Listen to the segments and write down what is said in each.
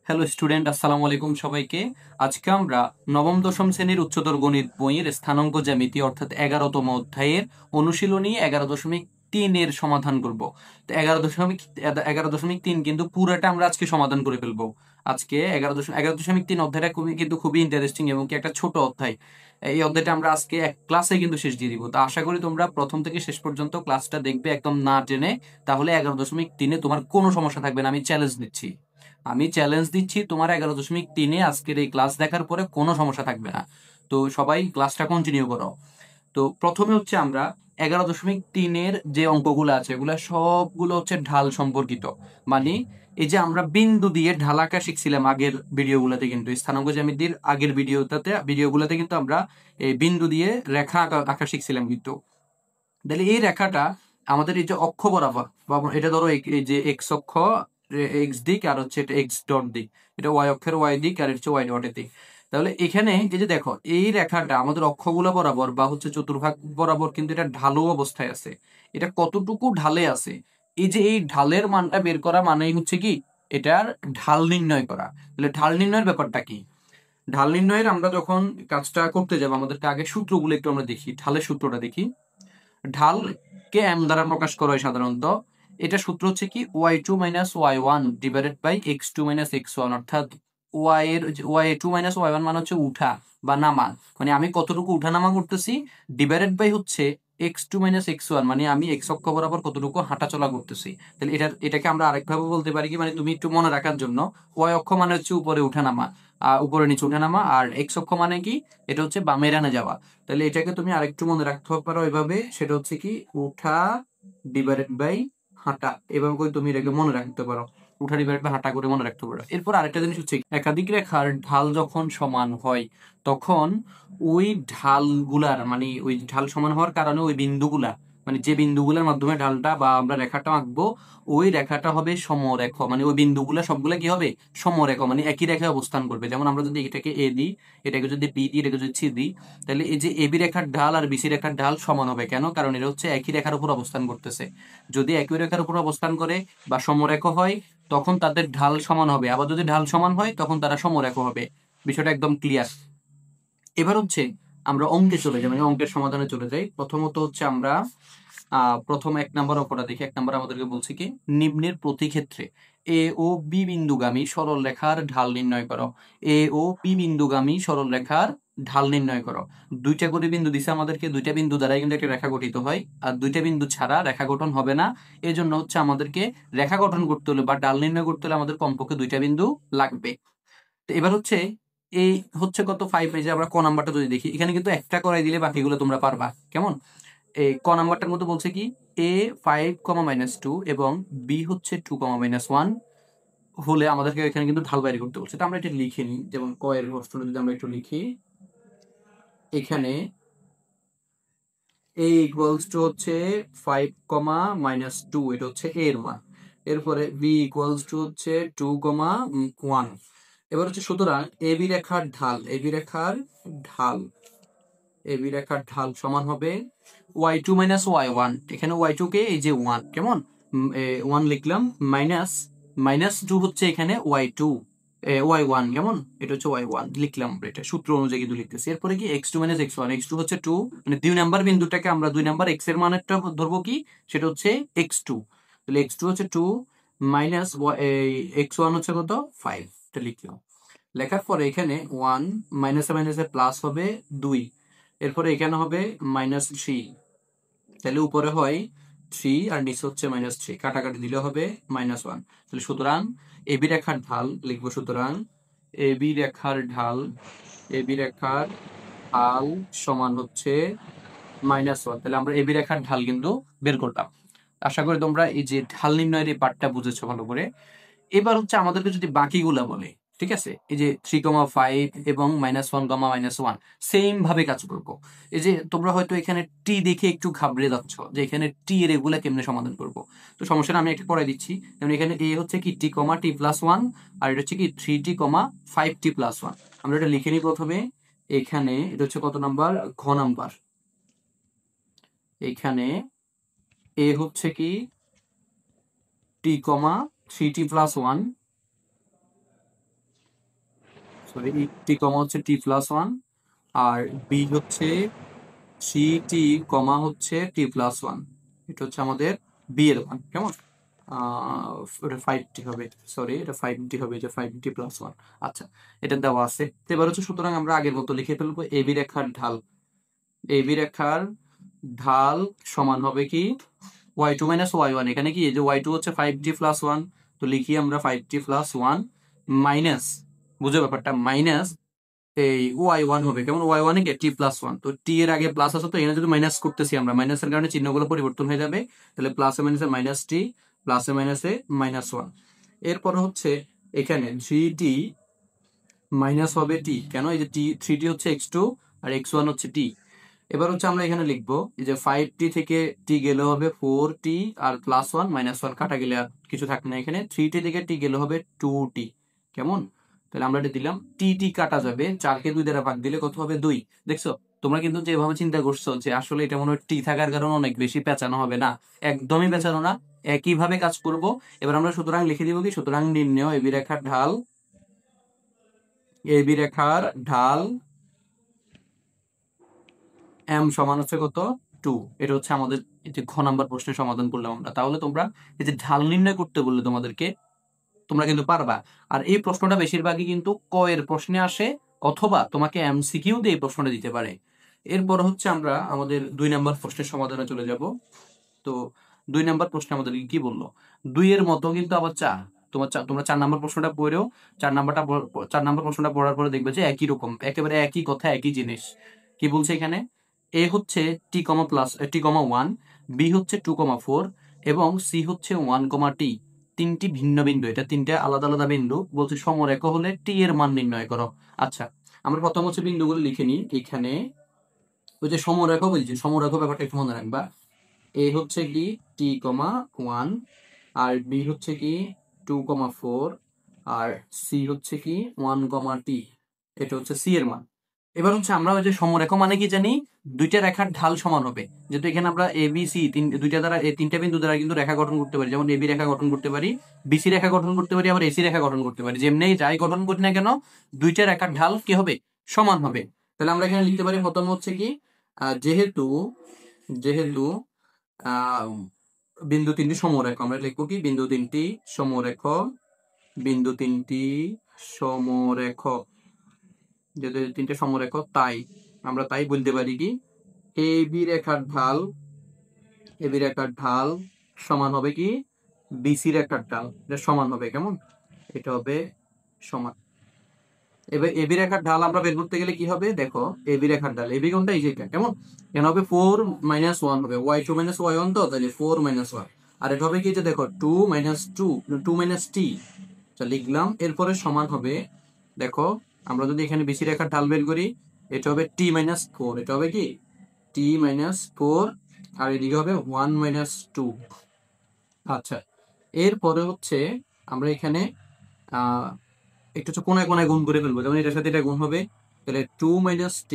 Hello student, আসসালামু আলাইকুম সবাইকে। আজকে আমরা নবম দশম শ্রেণীর উচ্চতর গণিত বইয়ের স্থানাঙ্ক জ্যামিতি অর্থাৎ 11তম অধ্যায়ের অনুশীলনী 11.3 এর সমাধান করব। তো 11.3 কিন্তু পুরাটা আমরা আজকে সমাধান করে ফেলবো। আজকে 11.3 অধ্যায়টা খুবই ইন্টারেস্টিং এবং কি একটা ছোট অধ্যায়। এই অধ্যায়টা আমরা আজকে এক ক্লাসে কিন্তু শেষ দিয়ে দিব। তো আশা করি তোমরা প্রথম থেকে শেষ পর্যন্ত ক্লাসটা দেখবে একদম না টেনে, তাহলে 11.3 তোমার কোনো সমস্যা থাকবে না। আমি চ্যালেঞ্জ দিচ্ছি তোমার 11.3 আজকের এই ক্লাস দেখার পরে কোনো সমস্যা থাকবে না। তো সবাই ক্লাসটা কন্টিনিউ করো। তো প্রথমে হচ্ছে আমরা 11.3 যে অঙ্কগুলো আছে এগুলো সবগুলো হচ্ছে ঢাল সম্পর্কিত। মানে এই যে আমরা বিন্দু দিয়ে ঢাল আঁকা শিখছিলাম আগের ভিডিওগুলোতে, কিন্তু স্থানাঙ্ক জ্যামিতির আগের ভিডিওগুলোতে কিন্তু আমরা এই বিন্দু দিয়ে রেখা আঁকা আঁকা শিখছিলাম। কিন্তু তাহলে এই রেখাটা আমাদের এই যে অক্ষ বরাবর, বা এটা ধরো এই যে এক্স অক্ষ, এক্স দিক, আর হচ্ছে এটা এক্স ডট দিক, এটা ওয়াই অক্ষের ওয়াই দিক, আর হচ্ছে ওয়াই ডটের দিক। তাহলে এখানে এই যে দেখো এই রেখাটা আমাদের অক্ষগুলো বরাবর বা হচ্ছে চতুর্ভাগ বরাবর কিন্তু এটা ঢালু অবস্থায় আছে। এটা কতটুকু ঢালে আছে, এই যে এই ঢালের মানটা বের করা মানেই হচ্ছে কি এটার ঢাল নির্ণয় করা। তাহলে ঢাল নির্ণয়ের ব্যাপারটা কি? ঢাল নির্ণয়ের আমরা যখন কাজটা করতে যাবো আমাদেরকে আগে সূত্রগুলো একটু আমরা দেখি, ঢালের সূত্রটা দেখি। ঢালকে এম দ্বারা প্রকাশ করা হয় সাধারণত। এটা সূত্র হচ্ছে কি Y two minus Y one divided by X two minus x one, অর্থাৎ Y two minus Y one মানে হচ্ছে উঠা বা নামা, মানে আমি কতটুকু উঠা নামা করতেছি, ডিভাইডেড বাই হচ্ছে x two minus x one মানে আমি এক্স অক্ষ বরাবর কতটুকু হাঁটাচলা করতেছি। তাহলে এটাকে আমরা আরেকভাবে বলতে পারি কি, মানে তুমি একটু মনে রাখার জন্য, ওয়াই অক্ষ মানে হচ্ছে উপরে উঠা নামা, উপরে নিচে উঠা নামা, আর এক্স অক্ষ মানে কি এটা হচ্ছে বামে ডানে যাওয়া। তাহলে এটাকে তুমি আরেকটু মনে রাখতে পারো এভাবে, সেটা হচ্ছে কি উঠা ডিভাইডেড বাই হাঁটা, এভাবে করে তুমি এটাকে মনে রাখতে পারো। উঠা ডিভাইডেড বাই হাঁটা করে মনে রাখতে পারো। এরপর আরেকটা জিনিস হচ্ছে একাধিক রেখার ঢাল যখন সমান হয় তখন ওই ঢালগুলার মানে ওই ঢাল সমান হওয়ার কারণে ওই বিন্দুগুলা, মানে যে বিন্দুগুলোর মাধ্যমে ঢালটা বা আমরা রেখাটা আঁকবো ওই রেখাটা হবে সমরেখ, মানে ওই বিন্দুগুলা সবগুলা কি হবে সমরেখ, মানে একই রেখায় অবস্থান করবে। যেমন আমরা যদি এটাকে এ দিই, এটাকে যদি বি দিই, এটাকে যদি সি দিই, তাহলে এই যে এবি রেখার ঢাল আর বিসি রেখার ঢাল সমান হবে। কেন? কারণ এটা হচ্ছে একই রেখার উপর অবস্থান করতেছে। যদি একই রেখার উপর অবস্থান করে বা সমরেখ হয় তখন তাদের ঢাল সমান হবে, আবার যদি ঢাল সমান হয় তখন তারা সমরেখ হবে। বিষয়টা একদম ক্লিয়ার। এবার হচ্ছে আমরা অঙ্কে চলে যাই, মানে অঙ্কের সমাধানে চলে যাই। প্রথমত হচ্ছে আমরা প্রথম 1 নম্বর অঙ্কটা দেখি। 1 নম্বর আমাদেরকে বলছে কি নিম্নের প্রতি ক্ষেত্রে এ ও বি বিন্দুগামী সরল রেখার ঢাল নির্ণয় করো। এ ও বি বিন্দুগামী সরল রেখার ঢাল নির্ণয় করো। দুইটা করে বিন্দু দিছে আমাদেরকে, দুইটা বিন্দু দ্বারাই কিন্তু একটা রেখা গঠিত হয়, আর দুইটা বিন্দু ছাড়া রেখা গঠন হবে না। এই জন্য হচ্ছে আমাদেরকে রেখা গঠন করতে হলে বা ঢাল নির্ণয় করতে হলে আমাদের কমপক্ষে দুইটা বিন্দু লাগবে। তো এবার হচ্ছে এই হচ্ছে কত 5 পেজে আমরা ক নাম্বারটা যদি দেখি, এখানে কিন্তু একটা করাই দিলে বাকিগুলো তোমরা পারবা। কেমন? এই ক নাম্বারটার মধ্যে বলছে কি এ 5, -2 এবং বি হচ্ছে 2, -1 হলে আমাদেরকে এখানে কিন্তু ঢাল বাইর করতে বলছে। তো আমরা এটা লিখে নিই, যেমন ক এর প্রশ্নটা যদি আমরা একটু লিখি, এখানে a ইকুয়ালস টু হচ্ছে 5, -2, এটা হচ্ছে a এর মান। এরপরে b ইকুয়ালস টু হচ্ছে 2, 1। এবার হচ্ছে সুতরাং এবি রেখার ঢাল সমান হবে y2 - y1। এখানে y2 কে এই যে 1, কেমন 1 লিখলাম, মাইনাস মাইনাস 2 হচ্ছে এখানে y1, কেমন এটা হচ্ছে y1 লিখলাম, এটা সূত্র অনুযায়ী কিন্তু লিখতেছি। এরপরে কি x2 - x1, x2 হচ্ছে 2, মানে 2 নাম্বার বিন্দুটাকে আমরা 2 নাম্বার x এর মানেরটা ধরবো কি, সেটা হচ্ছে x2। তাহলে x2 হচ্ছে 2 মাইনাস x1 হচ্ছে কত 5, এটা লিখলাম। লেখার পরে এখানে 1 মাইনাসে মাইনাসে প্লাস হবে 2, এরপরে এখানে হবে -3, তাহলে উপরে হয় 3 আর নিচে হচ্ছে -3, কাটাকাটি দিলে হবে -1। তাহলে সুতরাং এবি রেখার ঢাল লিখবো, সুতরাং এবি রেখার ঢাল এবি রেখার ঢাল সমান হচ্ছে -1। তাহলে আমরা এবি রেখার ঢাল কিন্তু বের করলাম। আশা করি তোমরা এই যে ঢাল নির্ণয়ের এই পার্টটা বুঝেছো ভালো করে। এবার হচ্ছে আমাদেরকে যদি বাকিগুলা বলে, ঠিক আছে, এই যে 3, 5 এবং -1, -1 সেম ভাবে কাজ করবো। এই যে তোমরা হয়তো এখানে টি দেখে একটু ঘাবড়ে যাচ্ছ যে এখানে টি এর এগুলা কেমনে সমাধান করব। তো সমস্যা না, আমি একটা পড়াই দিচ্ছি। যেমন এখানে এ হচ্ছে কি t, আর এটা হচ্ছে কি 3t, 5t+1। আমরা এটা লিখে নিই প্রথমে। এখানে এটা হচ্ছে কত নাম্বার, ঘ নাম্বার। এখানে এ হচ্ছে কি t, 3t+1, সরি, টি কমা হচ্ছে টি প্লাস ওয়ান, আর বি হচ্ছে থ্রি টি কমা হচ্ছে টি প্লাস ওয়ান। এটা হচ্ছে আমাদের বি এর মান, কেমন? এটা 5t হবে, সরি এটা 5t হবে, এটা 5t প্লাস ওয়ান। আচ্ছা, এটা দেওয়া আছে। তো এবার হচ্ছে সুতরাং আমরা আগের মতো লিখে ফেলবো এবি রেখার ঢাল। এবি রেখার ঢাল সমান হবে কি y2 মাইনাস y1। এখানে কি এই যে y2 হচ্ছে 5t প্লাস ওয়ান, তো লিখি আমরা 5t প্লাস ওয়ান মাইনাস, বুঝো ব্যাপারটা, মাইনাস এই y1 হবে, কেমন? y1 এ টি প্লাস ওয়ান, তো টি এর আগে প্লাস আছে, তো এখানে যদি মাইনাস করতেছি আমরা, মাইনাসের কারণে চিহ্নগুলো পরিবর্তন হয়ে যাবে, তাহলে প্লাসে মাইনাসে মাইনাস টি, প্লাসে মাইনাসে মাইনাস ওয়ান। এরপর হচ্ছে এখানে থ্রি টি মাইনাস হবে টি, কেন? এই যে টি, থ্রি টি হচ্ছে এক্স টু আর এক্স ওয়ান হচ্ছে টি। এবার হচ্ছে আমরা এখানে লিখবো এই যে 5t থেকে টি গেলে হবে 4t, আর প্লাস ওয়ান মাইনাস ওয়ান কাটা গেলে আর কিছু থাকবে না এখানে, 3t থেকে টি গেলে হবে 2t, কেমন? তাহলে আমরা এটা দিলাম, টি টি কাটা যাবে, 4কে 2 দ্বারা ভাগ দিলে কত হবে? 2। দেখছো তোমরা কিন্তু যেভাবে চিন্তা করছো যে আসলে এটা মনে হয় টি থাকার কারণে অনেক বেশি পেঁচানো হবে, না, একদমই পেঁচানো না, একইভাবে কাজ করব। এবার আমরা সুতরাং লিখে দিব কি, সুতরাং নির্ণয় এবি রেখার ঢাল, এবি রেখার ঢাল এম সমান হচ্ছে কত? 2। এটা হচ্ছে আমাদের এই যে ঘ নাম্বার প্রশ্নের সমাধান করলাম আমরা। তাহলে তোমরা এই যে ঢাল নির্ণয় করতে বললে তোমাদেরকে, তোমরা কিন্তু পারবা। আর এই প্রশ্নটা বেশিরভাগই কিন্তু ক এর প্রশ্নে আসে, অথবা তোমাকে এমসিকিউ দিয়ে এই প্রশ্নটা দিতে পারে। এরপর হচ্ছে আমরা আমাদের 2 নাম্বার প্রশ্নের সমাধানে চলে যাব। তো 2 নাম্বার প্রশ্নে আমাদের কি বললো, 2 এর মতো কিন্তু আবার তোমরা 4 নাম্বার প্রশ্নটা পড়েও, 4 নাম্বার প্রশ্নটা পড়ার পরে দেখবে যে একই রকম, একেবারে একই কথা, একই জিনিস। কি বলছে এখানে? এ হচ্ছে টি কমা প্লাস টি কমা ওয়ান, বি হচ্ছে 2,4, এবং সি হচ্ছে 1,t। তিনটি ভিন্ন বিন্দু, এটা তিনটা আলাদা আলাদা বিন্দু, বলছে সমরেখা হলে টি এর মান নির্ণয় করো। আচ্ছা, আমরা প্রথম হচ্ছে বিন্দুগুলো লিখে নিই। এখানে ওই যে সমরেখা বলছি, সমরেখা ব্যাপারটা একটু মনে রাখবা। এ হচ্ছে কি টি কমা ওয়ান, আর বি হচ্ছে কি 2,4, আর সি হচ্ছে কি 1,t। এটা হচ্ছে সি এর মান। এবার হচ্ছে আমরা ওই যে সমরেখা মানে কি জানি, দুইটা রেখার ঢাল সমান হবে। যেহেতু এখানে আমরা এ বি সি দুইটা দ্বারা, এই তিনটা বিন্দু দ্বারা কিন্তু রেখা গঠন করতে পারি, যেমন এবি রেখা গঠন করতে পারি, বিসি রেখা গঠন করতে পারি, আবার এসি রেখা গঠন করতে পারি। যেমনি যাই গঠন করি না কেন, দুইটা রেখার ঢাল কি হবে? সমান হবে। তাহলে আমরা এখানে লিখতে পারি প্রথম হচ্ছে কি, যেহেতু যেহেতু আহ বিন্দু তিনটি সমরেখ, আমরা লিখবো কি বিন্দু তিনটি সমরেখ, বিন্দু তিনটি সমরেখ, যেহেতু তিনটে সমরেখ, তাই আমরা তাই বলতে পারি কি এবি রেখার ঢাল, এবি রেখার ঢাল সমান হবে কি বিসি রেখার ঢাল, এটা সমান হবে, কেমন? এটা হবে সমান। এবার এবি রেখার ঢাল আমরা বের করতে গেলে কি হবে দেখো, এবি রেখার ঢাল, এবি কোনটা? এই যেটা, কেমন? এখানে হবে 4 - 1 হবে, y2 - y1, তো তাহলে 4 - 1। আর এটা হবে কি, যে দেখো 2 - 2, 2 - t, লিখলাম। এরপরে সমান হবে, দেখো আমরা যদি এখানে বিসি রেখার ঢাল বের করি, এটা হবে t - 4, এটা হবে কি t - 4, আর এদিকে হবে 1 - 2। আচ্ছা, এরপরে হচ্ছে আমরা এখানে আহ একটু হচ্ছে কোনায় কোনায় গুণ করে ফেলবো, যেমন এটার সাথে এটা গুণ হবে, তাহলে 2 - t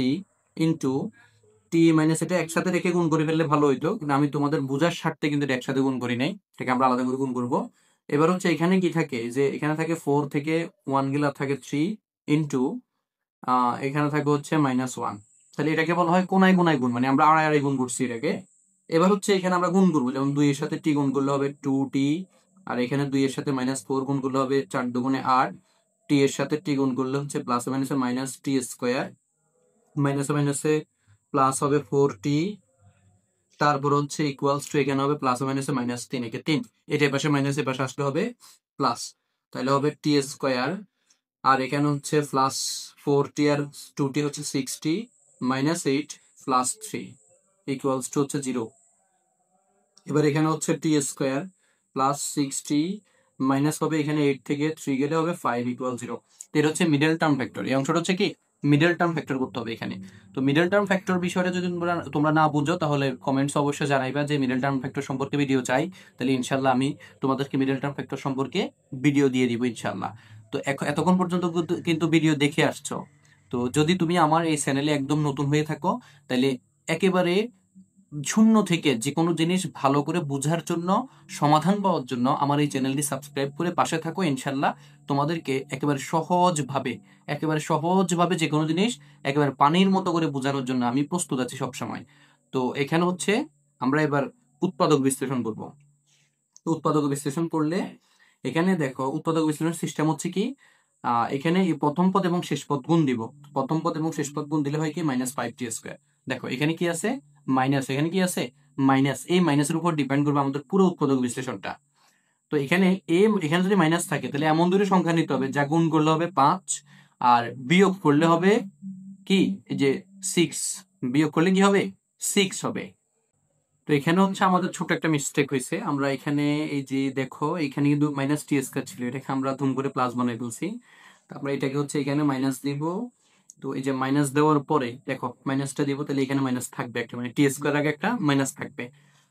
ইন্টু টি মাইনাস, এটা একসাথে রেখে গুণ করে ফেললে ভালো হইতো, কিন্তু আমি তোমাদের বোঝার স্বার্থে কিন্তু এটা একসাথে গুণ করি নাই, এটাকে আমরা আলাদা করে গুণ করবো। এবার হচ্ছে এখানে কি থাকে, যে এখানে থাকে 4 থেকে 1 গেলে থাকে 3 ইন্টু এখানে থাকবে হচ্ছে -1। তাহলে এটাকে বলা হয় কোনায় কোনায় গুণ, মানে আমরা আড়াই আড়াই গুণ করছি এটাকে। এবার হচ্ছে এখানে আমরা গুণ করবো, যেমন 2 এর সাথে টি গুণ করলে হবে 2t, আর এখানে 2 এর সাথে -4 গুণ করলে হবে 4 দুগুণে 8, টি এর সাথে টি গুণ করলে হচ্ছে প্লাসে মাইনাসে মাইনাস টি স্কোয়ার, মাইনাসে মাইনাসে প্লাস হবে 4t, তারপর হচ্ছে ইকুয়ালস টু এখানে হবে প্লাস মাইনাসে -3, একে 3, এটা পাশে মাইনাস এ পাশে আসলে হবে প্লাস, তাহলে হবে টি স্কোয়ার, আর এখানে হচ্ছে প্লাস 4t আর 2t হচ্ছে 6t, -8 প্লাস 3 ইকুয়ালস টু হচ্ছে 0। এবার এখানে হচ্ছে টি স্কোয়ার প্লাস 6t মাইনাস হবে এখানে 8 থেকে 3 গেলে হবে 5 ইকুয়াল 0। এটা হচ্ছে মিডল টার্ম ফ্যাক্টর, এই অংশটা হচ্ছে কি মিডল টার্ম ফ্যাক্টর করতে হবে এখানে। তো মিডল টার্ম ফ্যাক্টর বিষয়টা যদি তোমরা না বুঝো, তাহলে কমেন্টস অবশ্যই জানাইবা যে মিডল টার্ম ফ্যাক্টর সম্পর্কে ভিডিও চাই, তাহলে ইনশাল্লাহ আমি তোমাদেরকে মিডল টার্ম ফ্যাক্টর সম্পর্কে ভিডিও দিয়ে দিব ইনশাল্লাহ। তো এতক্ষণ পর্যন্ত কিন্তু ভিডিও দেখে আসছো, তো যদি তুমি আমার এই চ্যানেলে একদম নতুন হয়ে থাকো, তাহলে একেবারে শূন্য থেকে যে কোনো জিনিস ভালো করে বোঝার জন্য, সমাধান পাওয়ার জন্য আমার এই চ্যানেলটি সাবস্ক্রাইব করে পাশে থাকো। ইনশাল্লাহ তোমাদেরকে একেবারে সহজভাবে যে কোনো জিনিস একেবারে পানির মতো করে বোঝানোর জন্য আমি প্রস্তুত আছি সবসময়। তো এখানে হচ্ছে আমরা এবার উৎপাদক বিশ্লেষণ করব। তো উৎপাদক বিশ্লেষণ করলে এখানে দেখো, উৎপাদক বিশ্লেষণ সিস্টেম হচ্ছে কি, এখানে এই প্রথম পদ এবং শেষ পদ গুণ দিব। প্রথম পদ এবং শেষ পদ গুণ দিলে হয় কি -5t²। দেখো এখানে কি আছে, মাইনাস, এখানে কি আছে মাইনাস। এই মাইনাসের উপর ডিপেন্ড করবে আমাদের পুরো উৎপাদক বিশ্লেষণটা। তো এখানে এখানে যদি মাইনাস থাকে তাহলে এমন দুটো সংখ্যা নিতে হবে যা গুণ করলে হবে 5 আর বিয়োগ করলে হবে কি, এই যে 6, বিয়োগ করলে কি হবে 6 হবে। তো এখানে হচ্ছে আমাদের ছোট একটা মিস্টেক হয়েছে। আমরা এখানে এই যে দেখো, এখানে কিন্তু -t² ছিল, এটাকে আমরা ধুম করে প্লাস বানাই ফেলছি। তারপরে এটাকে হচ্ছে এখানে মাইনাস দিব। তো এই যে মাইনাস দেওয়ার পরে দেখো মাইনাসটা দিব, তাহলে এখানে মাইনাস থাকবে একটা, মানে t² আগে একটা মাইনাস থাকবে।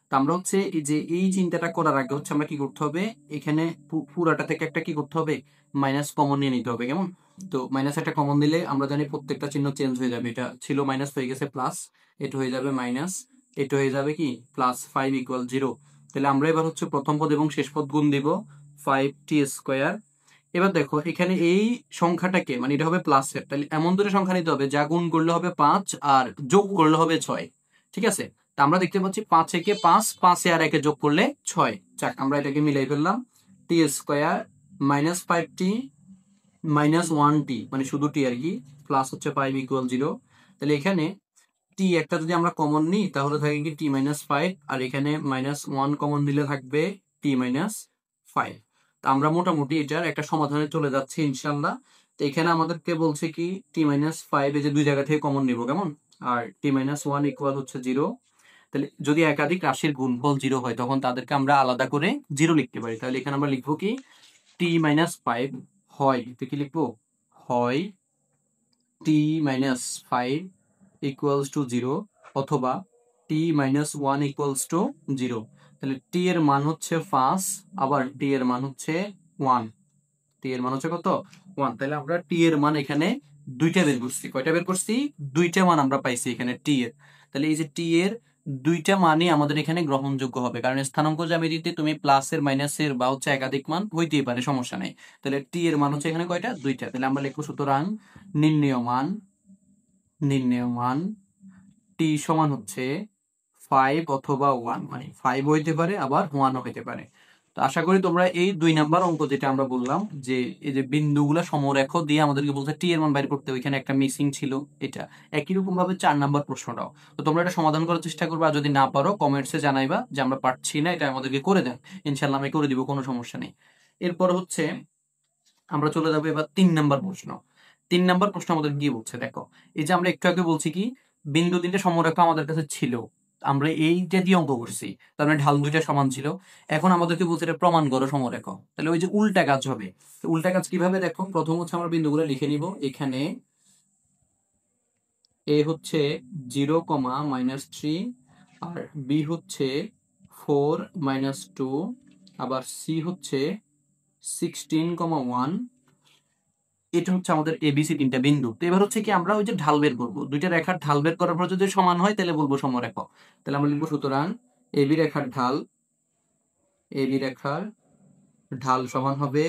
তো আমরা হচ্ছে এই যে এই চিন্তাটা করার আগে হচ্ছে আমরা কি করতে হবে, এখানে পুরাটা থেকে একটা কি করতে হবে, মাইনাস কমন নিয়ে নিতে হবে। কেমন? তো মাইনাস একটা কমন দিলে আমরা জানি প্রত্যেকটা চিহ্ন চেঞ্জ হয়ে যাবে। এটা ছিল মাইনাস, হয়ে গেছে প্লাস, এটা হয়ে যাবে মাইনাস, এটা হয়ে যাবে কি +5 = 0। তাহলে আমরা এবার হচ্ছে প্রথম পদ এবং শেষ পদ গুণ দিব 5t²। এবার দেখো এখানে এই সংখ্যাটাকে, মানে এটা হবে প্লাসের, তাহলে এমন দুটো সংখ্যা নিতে হবে যা গুণ করলে হবে 5 আর যোগ করলে হবে 6। ঠিক আছে? তা আমরা দেখতে পাচ্ছি 5 একে 5, 5 এ আর একে যোগ করলে 6। যাক, আমরা এটাকে মিলাই ফেললাম। t² -5t -1t, মানে শুধু টি আর কি, প্লাস হচ্ছে 5 = 0। তাহলে এখানে টি একটা যদি আমরা কমন নিই তাহলে থাকে কি t-5, আর এখানে -1 কমন দিলে থাকবে t-5। তো আমরা মোটামুটি এটার একটা সমাধানে চলে যাচ্ছি ইনশাল্লাহ। তো এখানে আমাদেরকে বলছে কি t-5 এই যে দুই জায়গা থেকে কমন নিব, কেমন, আর t-1 ইকুয়াল হচ্ছে 0। তাহলে যদি একাধিক রাশির গুণফল 0 হয় তখন তাদেরকে আমরা আলাদা করে 0 লিখতে পারি। তাহলে এখানে আমরা লিখবো কি t-5 হয়, তো কি লিখবো, হয় t-5 = 0 অথবা t-1 = 0। তাহলে t এর মান হচ্ছে 5, আবার t এর মান হচ্ছে 1। t এর মান হচ্ছে কত, 1। তাহলে আমরা t এর মান এখানে দুইটা বের করছি। কয়টা বের করছি, দুইটা মান আমরা পাইছি এখানে t এর। তাহলে এই যে t এর দুইটা মানই আমাদের এখানে গ্রহণযোগ্য হবে, কারণ স্থানাঙ্ক জ্যামিতিতে তুমি প্লাসের মাইনাসের বা হচ্ছে একাধিক মান হইতেই পারে, সমস্যা নেই। তাহলে t এর মান হচ্ছে এখানে কয়টা, দুইটা। তাহলে আমরা লিখবো সুতরাং নির্ণেয় মান t সমান হচ্ছে 5 অথবা 1, মানে 5 হইতে পারে আবার 1 হইতে পারে। তো আশা করি তোমরা এই 2 নাম্বার অঙ্ক যেটা আমরা বললাম যে এই যে বিন্দুগুলা সমরেখ দিয়ে আমাদেরকে বলতে টি এর মান বাইর করতে, ওইখানে একটা মিসিং ছিল, এটা একই রকম ভাবে 4 নাম্বার প্রশ্নটাও। তো তোমরা এটা সমাধান করার চেষ্টা করবে, আর যদি না পারো কমেন্টসে জানাইবা যে আমরা পারছি না, এটা আমাদেরকে করে দেন। ইনশাআল্লাহ আমি করে দিব, কোনো সমস্যা নেই। এরপর হচ্ছে আমরা চলে যাবো এবার 3 নাম্বার প্রশ্ন। 3 নাম্বার প্রশ্ন আমাদের কি বলছে দেখো, এই যে আমরা একটু আগে বলছি কি বিন্দু তিনটে সমরেখা আমাদের কাছে ছিল, আমরা এইটা দিয়ে অঙ্ক করছি, তার মানে ঢাল দুইটা সমান ছিল। এখন আমাদেরকে বলছে এটা প্রমাণ করো সমরেখা। তাহলে ওই যে উল্টা কাজ হবে। তো উল্টা কাজ কিভাবে দেখো, প্রথম হচ্ছে আমরা বিন্দুগুলো লিখে নিব। এখানে এ হচ্ছে 0, -3, আর বি হচ্ছে 4, -2, আবার সি হচ্ছে 16, 1। এটা হচ্ছে আমাদের এবিসি তিনটা বিন্দু। তো এবার হচ্ছে কি আমরা ওই যে ঢাল বের করবো, দুইটা রেখার ঢাল বের করার পর যদি সমান হয় তাহলে বলবো সমরেখা। তাহলে আমরা লিখবো সুতরাং এবি রেখার ঢাল সমান হবে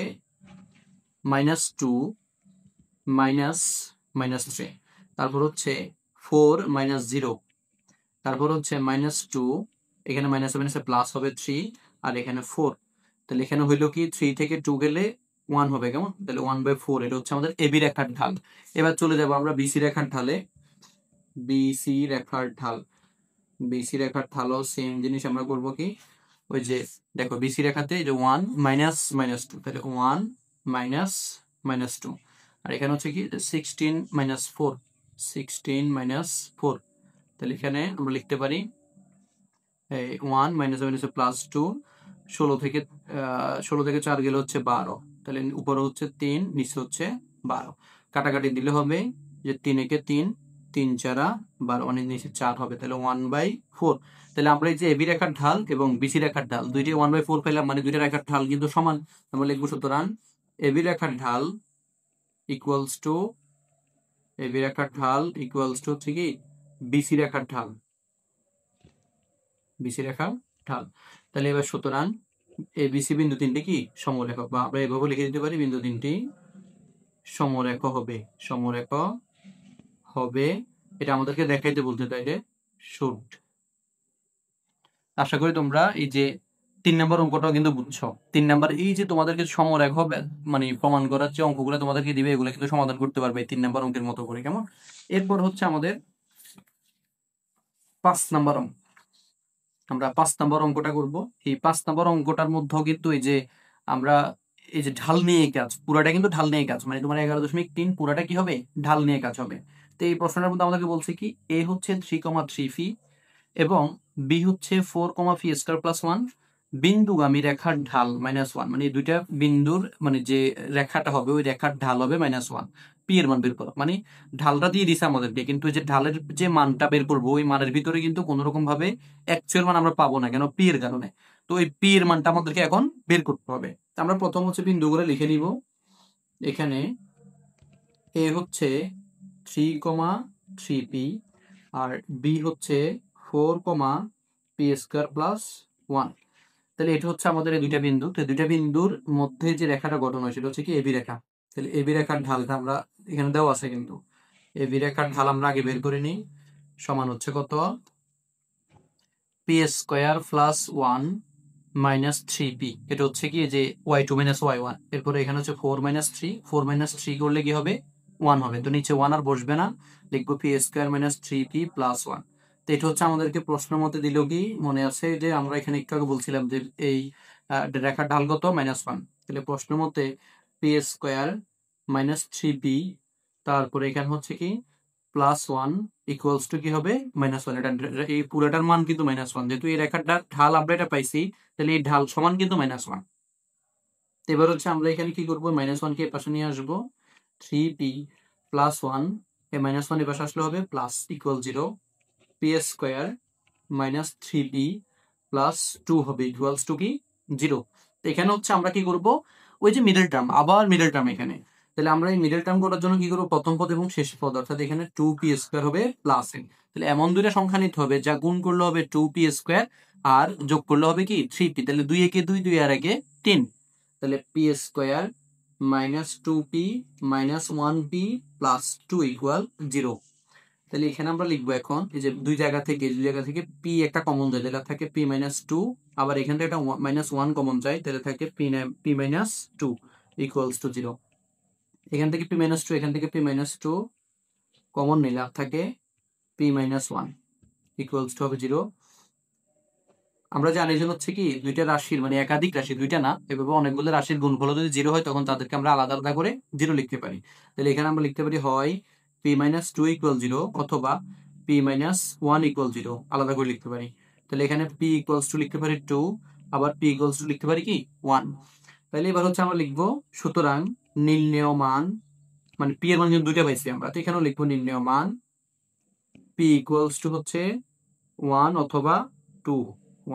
-2 -3, তারপর হচ্ছে 4 -0, তারপর হচ্ছে -2, এখানে মাইনাস মাইনাসে প্লাস হবে 3, আর এখানে 4। তাহলে এখানে হইলো কি 3 থেকে 2 গেলে 1 হবে, কেমন, তাহলে 1/4। এটা হচ্ছে আমাদের এবি রেখার ঢাল। এবার চলে যাবো আমরা বিসি রেখার ঢালে। বিসি রেখার ঢালও সেম জিনিস আমরা করবো কি, ওই যে দেখো বিসি রেখাতে এই যে 1 -2, তাহলে 1 -2, আর এখানে হচ্ছে কি 16 - 4, তাহলে এখানে আমরা লিখতে পারি 1 -2, 16 থেকে 4 গেলে হচ্ছে 12, তাহলে উপরে হচ্ছে 3, নিচে হচ্ছে 12। কাটাকাটি দিলে হবে যে 3 একে 3, 3 4 12, মানে নিচে 4 হবে, তাহলে 1/4। তাহলে আমরা এই যে এবি রেখার ঢাল এবং বিসি রেখার ঢাল দুইটাই 1/4 পেলাম, মানে দুইটা রেখার ঢাল কিন্তু সমান। আমরা লিখবো সুতরাং এবি রেখার ঢাল ইকুয়ালস টু হচ্ছে কি বিসি রেখার ঢাল। বিসি রেখার ঢাল। তাহলে এবার সুতরাং এ বিসি বিন্দু তিনটি কি সমরেখা, বা আমরা এভাবে লিখে দিতে পারি বিন্দু তিনটি সমরেখা হবে, সমরেখা হবে। এটা আমাদেরকে দেখাইতে বলতে চাইলে শুড। আশা করি তোমরা এই যে 3 নম্বর অঙ্কটাও কিন্তু বুঝছো। 3 নম্বর এই যে তোমাদেরকে সমরেখা মানে প্রমাণ করার যে অঙ্কগুলো তোমাদেরকে দিবে এগুলো কিন্তু সমাধান করতে পারবে 3 নম্বর অঙ্কের মতো করে, কেমন? এরপর হচ্ছে আমাদের 5 নম্বর অঙ্ক। আমরা 5 নম্বর অঙ্কটা করব। এই 5 নম্বর অঙ্কটার মধ্যেও কিন্তু এই যে আমরা এই যে ঢাল নিয়ে কাজ, পুরাটা কিন্তু ঢাল নিয়ে কাজ, মানে তোমার 11.3 পুরাটা কি হবে, ঢাল নিয়ে কাজ হবে। তো এই প্রশ্নটার মধ্যে আমাদেরকে বলছে কি এ হচ্ছে 3,3 ফি এবং বি হচ্ছে 4, ফি স্কয়ার প্লাস 1, বিন্দুগামী রেখার ঢাল -1, মানে এই দুইটা বিন্দুর মানে যে রেখাটা হবে ওই রেখার ঢাল হবে -1। পি এর মান বের করো, মানে ঢালটা দিয়ে দিছে আমাদেরকে, কিন্তু যে ঢালের যে মানটা বের করবো ওই মানের ভিতরে কিন্তু কোন রকম ভাবে অ্যাকচুয়াল মান আমরা পাবো না, কেন, পি এর কারণে। তো ওই পি এর মানটা আমাদেরকে এখন বের করতে হবে। তো আমরা প্রথম হচ্ছে বিন্দুগুলো লিখে নিব। এখানে এ হচ্ছে 3,3 পি আর বি হচ্ছে 4, পি স্কয়ার প্লাস 1। তাহলে এটা হচ্ছে আমাদের এই দুইটা বিন্দু। তো দুইটা বিন্দুর মধ্যে যে রেখাটা গঠন হয় সেটা হচ্ছে কি এবি রেখা। তাহলে এবি রেখার ঢালটা আমরা এখানে দেওয়া আছে, কিন্তু এবি রেখার ঢাল আমরা আগে বের করে নিই। সমান হচ্ছে কত, পি স্কয়ার প্লাস 1 -3p। এটা হচ্ছে কি যে y2 - y1। এরপরে এখানে হচ্ছে 4 - 3, 4 - 3 করলে কি হবে, 1 হবে। তো নিচে 1 আর বসবে না, লিখবো পি স্কয়ার -3p প্লাস 1। তো এটা হচ্ছে আমাদেরকে প্রশ্ন মতে দিল কি, মনে আছে যে আমরা এখানে একটু আগে বলছিলাম যে এই রেখার ঢাল কত, -1। তাহলে প্রশ্ন মতে পি স্কয়ার -3p, তারপরে এখানে হচ্ছে কি প্লাস 1 ইকুয়ালস টু কি হবে, -1। এটা এই পুরোটার মান কিন্তু -1, যেহেতু এই রেখাটা ঢাল আমরা এটা পাইছি, তাহলে এই ঢাল সমান কিন্তু -1। এবার হচ্ছে আমরা এখানে কি করবো, -1 কে পাশে নিয়ে আসবো, 3p প্লাস 1, এই -1 এর পাশে আসলে হবে plus equal 0, P square -3p plus 2 হবে ইকুয়ালস টু কি 0। এখানে হচ্ছে আমরা কি করব, ওই যে মিডল টার্ম, আবার মিডল টার্ম এখানে। তাহলে আমরা এই মিডল টার্ম করার জন্য কি করবো, প্রথম পদ এবং শেষ পদ, অর্থাৎ এখানে 2p স্কয়ার হবে প্লাস n। তাহলে এমন দুইটা সংখ্যা নিতে হবে যা গুণ করলে হবে 2p স্কয়ার আর যোগ করলে হবে কি 3p। তাহলে 2 একে 2, 2 আর একে 3। তাহলে P square -2p -1p plus 2 equal 0। তাহলে এখানে আমরা লিখবো এখন এই যে দুই জায়গা থেকে পি একটা কমন যায়, তাহলে থাকে p-2, আবার এখান থেকে একটা -1 কমন যায়, তাহলে থাকে p-2 ইকুয়ালস টু 0। এখান থেকে p-2, এখান থেকে p-2 কমন নিলে আর থাকে p-1 ইকুয়ালস টু হবে 0। আমরা জানি যে হচ্ছে কি দুইটা রাশির মানে একাধিক রাশি, দুইটা না, এভাবে অনেকগুলো রাশির গুণফল যদি 0 হয় তখন তাদেরকে আমরা আলাদা আলাদা করে 0 লিখতে পারি। তাহলে এখানে আমরা লিখতে পারি হয় p-2 ইকুয়াল 0 অথবা p-1 ইকুয়াল 0, আলাদা করে লিখতে পারি। তাহলে এখানে p ইকুয়ালস টু লিখতে পারি 2, আবার p ইকুয়ালস টু লিখতে পারি কি 1। তাহলে এবার হচ্ছে আমরা লিখবো সুতরাং নির্ণেয় মান, মানে p এর মান কিন্তু দুইটা পাইছি আমরা, তো এখানেও লিখবো নির্ণেয় মান p ইকুয়ালস টু হচ্ছে 1 অথবা 2,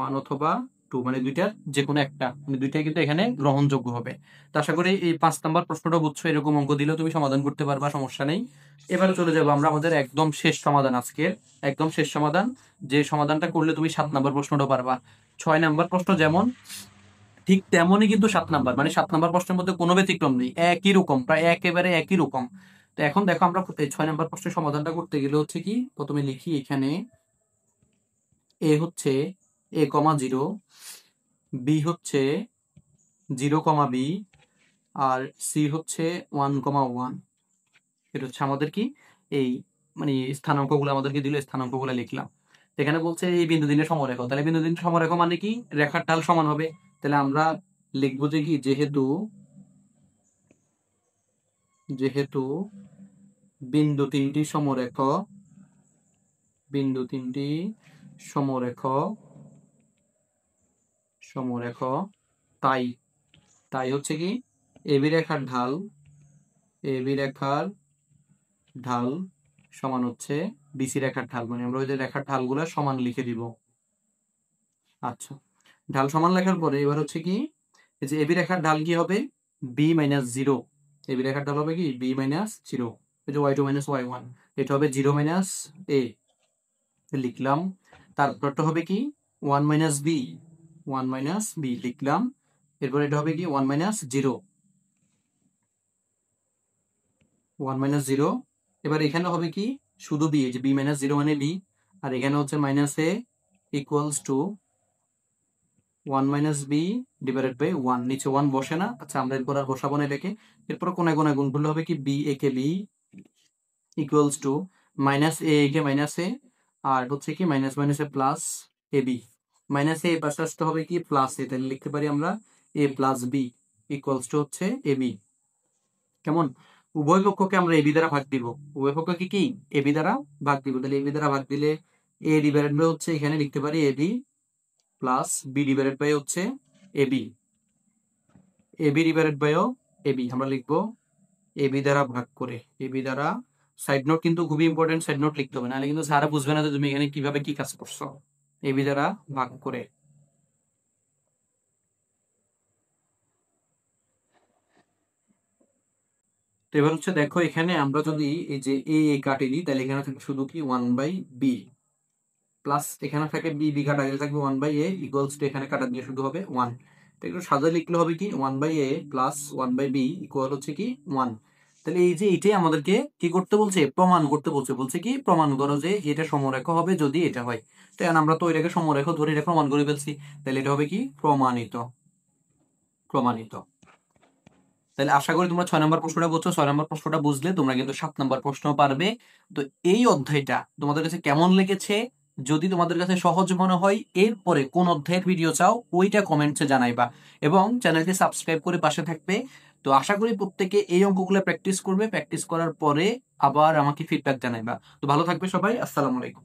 1 অথবা 2, মানে দুইটার যে কোনো একটা, মানে দুইটাই কিন্তু এখানে গ্রহণযোগ্য হবে। তো আশা করি এই 5 নাম্বার প্রশ্নটা বুঝছো, এরকম অঙ্ক দিলেও তুমি সমাধান করতে পারবা, সমস্যা নেই। এবারে চলে যাবো আমরা আমাদের একদম শেষ সমাধান, আজকের একদম শেষ সমাধান, যে সমাধানটা করলে তুমি 7 নাম্বার প্রশ্নটা পারবা। 6 নাম্বার প্রশ্ন যেমন ঠিক তেমনই কিন্তু 7 নাম্বার, মানে 7 নাম্বার প্রশ্নের মধ্যে কোনো ব্যতিক্রম নেই, একই রকম, প্রায় একেবারে একই রকম। তো এখন দেখো আমরা 6 নাম্বার প্রশ্নের সমাধানটা করতে গেলে হচ্ছে কি, প্রথমে লিখি এখানে এ হচ্ছে a,0, বি হচ্ছে 0, বি আর সি হচ্ছে 1,1। এটা হচ্ছে আমাদের কি এই মানে স্থানাঙ্কগুলো আমাদেরকে দিল, স্থানাঙ্কগুলো লিখলাম। এখানে বলছে এই বিন্দু দিনের সমরেখা, তাহলে বিন্দু দিনের সমরেখা মানে কি রেখার ঢাল সমান হবে। তাহলে আমরা লিখবো যে কি যেহেতু যেহেতু বিন্দু তিনটি সমরেখ, বিন্দু তিনটি সমরেখ সমরেখ তাই তাই হচ্ছে কি এবি রেখার ঢাল, এবি রেখার ঢাল সমান হচ্ছে বিসি রেখার ঢাল, মানে আমরা ওই যে রেখার ঢালগুলো সমান লিখে দিব। আচ্ছা, ঢাল সমান লেখার পরে এবার হচ্ছে কি এই যে এবি রেখার ঢাল কি হবে, b-0। এবি রেখার ঢাল হবে কি b-0, এই যে y2 - y1, এটা হবে 0 - a লিখলাম। তারপরটা হবে কি one minus b, one minus b লিখলাম। এরপর এটা হবে কি one minus zero, one minus zero. এবার এখানে হবে কি শুধু বি, যে বি মাইনাস জিরো মানে বি, আর এখানে হচ্ছে minus a equals to one minus b divided by one. নিচে ওয়ান বসে না, আচ্ছা আমরা এরপর আর বসাবো না এটাকে। এরপর কোনায় কোনায় গুণ করলে হবে কি B A K B equals to minus A K minus A, আর হচ্ছে কি minus minus A plus A B. Minus A পাশে আসতে হবে কি প্লাস এ, তাহলে লিখতে পারি আমরা এ প্লাস বি ইকুয়ালস টু হচ্ছে এ বি। কেমন? উভয় পক্ষকে আমরা এবি দ্বারা ভাগ দিব, উভয় পক্ষকে কি এবি দ্বারা ভাগ দিব। তাহলে এবি দ্বারা ভাগ দিলে এ ডিভাইডেড বাই হচ্ছে এখানে লিখতে পারি AB plus B divided by হচ্ছে AB, AB divided by AB আমরা লিখবো এবি দ্বারা ভাগ করে। এবি দ্বারা, সাইড নোট কিন্তু খুবই ইম্পর্টেন্ট, সাইড নোট লিখতে হবে, নাহলে কিন্তু সারা বুঝবে না যে তুমি এখানে কিভাবে কি কাজ করছো। এবি দ্বারা ভাগ করে। তো এবার হচ্ছে দেখো এখানে আমরা যদি এই যে এ কাটে দিই, তাহলে এখানে থাকবে শুধু কি ওয়ান বাই বি, প্লাস এখানে থাকে বি, বি কাটা গেলে থাকবে one by a equals to এখানে কাটা দিয়ে শুধু হবে ওয়ান। তো একটু সাজায় লিখলে হবে কি one by a plus one by b equal হচ্ছে কি ওয়ান। তাহলে এই যে এটাই আমাদেরকে কি করতে বলছে, প্রমাণ করতে বলছে। বলছে কি প্রমাণ করো যে এটা সমরেখা হবে যদি এটা হয়। তো এখন আমরা তো এটাকে সমরেখা ধরে এটা প্রমাণ করে ফেলছি, তাহলে এটা হবে কি প্রমাণিত, প্রমাণিত। তাহলে আশা করি তোমরা 6 নম্বর প্রশ্নটা বুঝছো। 6 নম্বর প্রশ্নটা বুঝলে তোমরা কিন্তু 7 নম্বর প্রশ্ন পারবে। তো এই অধ্যায়টা তোমাদের কাছে কেমন লেগেছে, যদি তোমাদের কাছে সহজ মনে হয় এরপরে কোন অধ্যায়ের ভিডিও চাও ওইটা কমেন্টসে জানাইবা, এবং চ্যানেলটি সাবস্ক্রাইব করে পাশে থাকবে। তো আশা করি প্রত্যেকে এই অঙ্কগুলো প্র্যাকটিস করবে, প্র্যাকটিস করার পরে আবার আমাকে ফিডব্যাক জানাইবা। তো ভালো থাকবে সবাই, আসসালামু আলাইকুম।